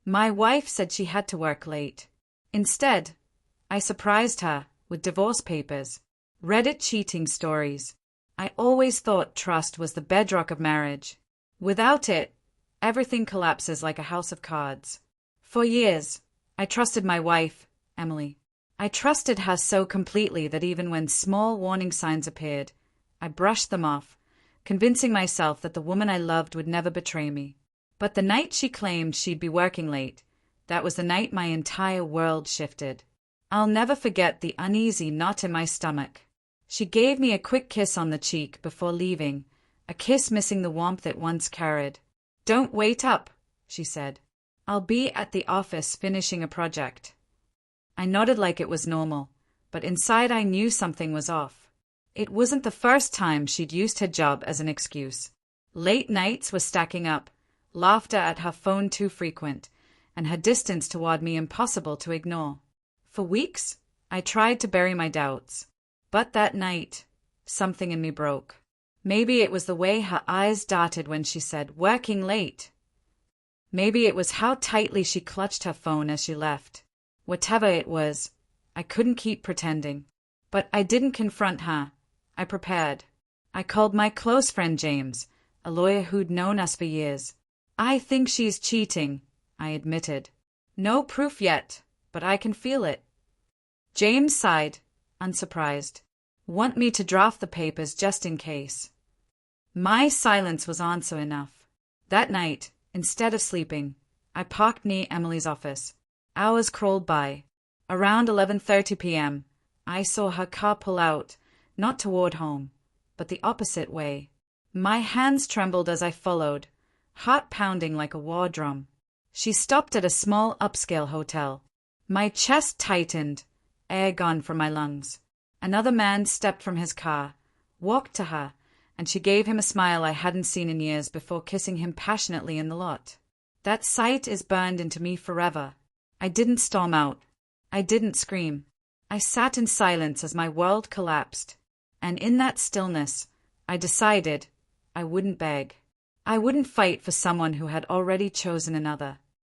My wife said she had to work late. Instead, I surprised her with divorce papers, Reddit cheating stories. I always thought trust was the bedrock of marriage. Without it, everything collapses like a house of cards. For years, I trusted my wife, Emily. I trusted her so completely that even when small warning signs appeared, I brushed them off, convincing myself that the woman I loved would never betray me. But the night she claimed she'd be working late, that was the night my entire world shifted. I'll never forget the uneasy knot in my stomach. She gave me a quick kiss on the cheek before leaving, a kiss missing the warmth it once carried. "Don't wait up," she said. "I'll be at the office finishing a project." I nodded like it was normal, but inside I knew something was off. It wasn't the first time she'd used her job as an excuse. Late nights were stacking up, laughter at her phone too frequent, and her distance toward me impossible to ignore. For weeks, I tried to bury my doubts. But that night, something in me broke. Maybe it was the way her eyes darted when she said, "Working late." Maybe it was how tightly she clutched her phone as she left. Whatever it was, I couldn't keep pretending. But I didn't confront her. I prepared. I called my close friend James, a lawyer who'd known us for years. "I think she's cheating," I admitted. "No proof yet, but I can feel it." James sighed, unsurprised. "Want me to draft the papers just in case?" My silence was answer enough. That night, instead of sleeping, I parked near Emily's office. Hours crawled by. Around 11:30 p.m., I saw her car pull out, not toward home, but the opposite way. My hands trembled as I followed, heart pounding like a war drum. She stopped at a small upscale hotel. My chest tightened, air gone from my lungs. Another man stepped from his car, walked to her, and she gave him a smile I hadn't seen in years before kissing him passionately in the lot. That sight is burned into me forever. I didn't storm out. I didn't scream. I sat in silence as my world collapsed. And in that stillness, I decided I wouldn't beg. I wouldn't fight for someone who had already chosen another.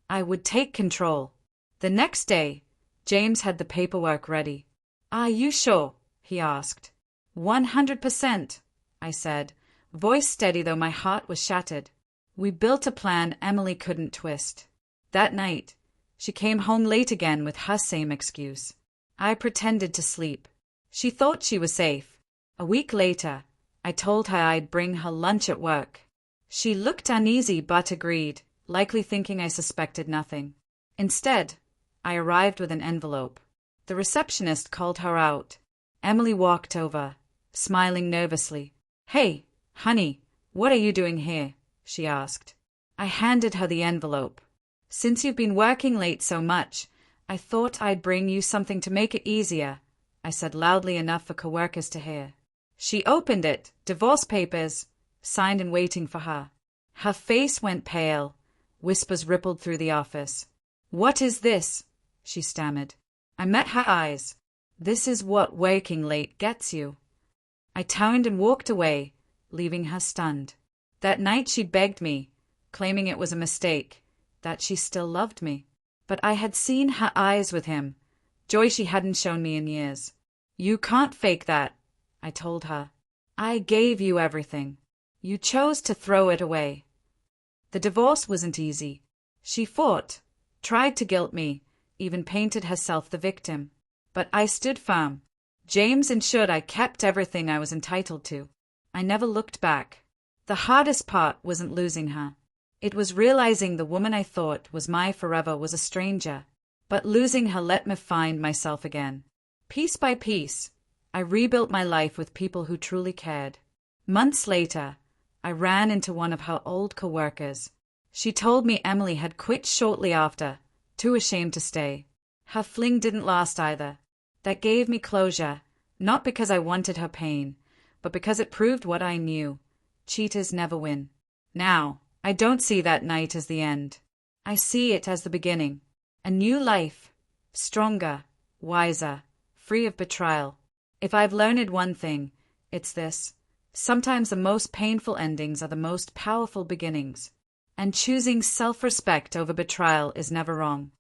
I would take control. The next day, James had the paperwork ready. "Are you sure?" he asked. 100%, I said, voice steady though my heart was shattered. We built a plan Emily couldn't twist. That night, she came home late again with her same excuse. I pretended to sleep. She thought she was safe. A week later, I told her I'd bring her lunch at work. She looked uneasy but agreed, likely thinking I suspected nothing. Instead, I arrived with an envelope. The receptionist called her out. Emily walked over, smiling nervously. "Hey, honey, what are you doing here?" she asked. I handed her the envelope. "Since you've been working late so much, I thought I'd bring you something to make it easier," I said loudly enough for coworkers to hear. She opened it, divorce papers, signed and waiting for her. Her face went pale. Whispers rippled through the office. "What is this?" she stammered. I met her eyes. "This is what working late gets you." I turned and walked away, leaving her stunned. That night she begged me, claiming it was a mistake, that she still loved me. But I had seen her eyes with him, joy she hadn't shown me in years. "You can't fake that," I told her. "I gave you everything. You chose to throw it away." The divorce wasn't easy. She fought, tried to guilt me, even painted herself the victim. But I stood firm. James ensured I kept everything I was entitled to. I never looked back. The hardest part wasn't losing her. It was realizing the woman I thought was my forever was a stranger. But losing her let me find myself again. Piece by piece, I rebuilt my life with people who truly cared. Months later, I ran into one of her old coworkers. She told me Emily had quit shortly after, too ashamed to stay. Her fling didn't last either. That gave me closure, not because I wanted her pain, but because it proved what I knew. Cheaters never win. Now, I don't see that night as the end. I see it as the beginning. A new life. Stronger, wiser, free of betrayal. If I've learned one thing, it's this. Sometimes the most painful endings are the most powerful beginnings. and choosing self-respect over betrayal is never wrong.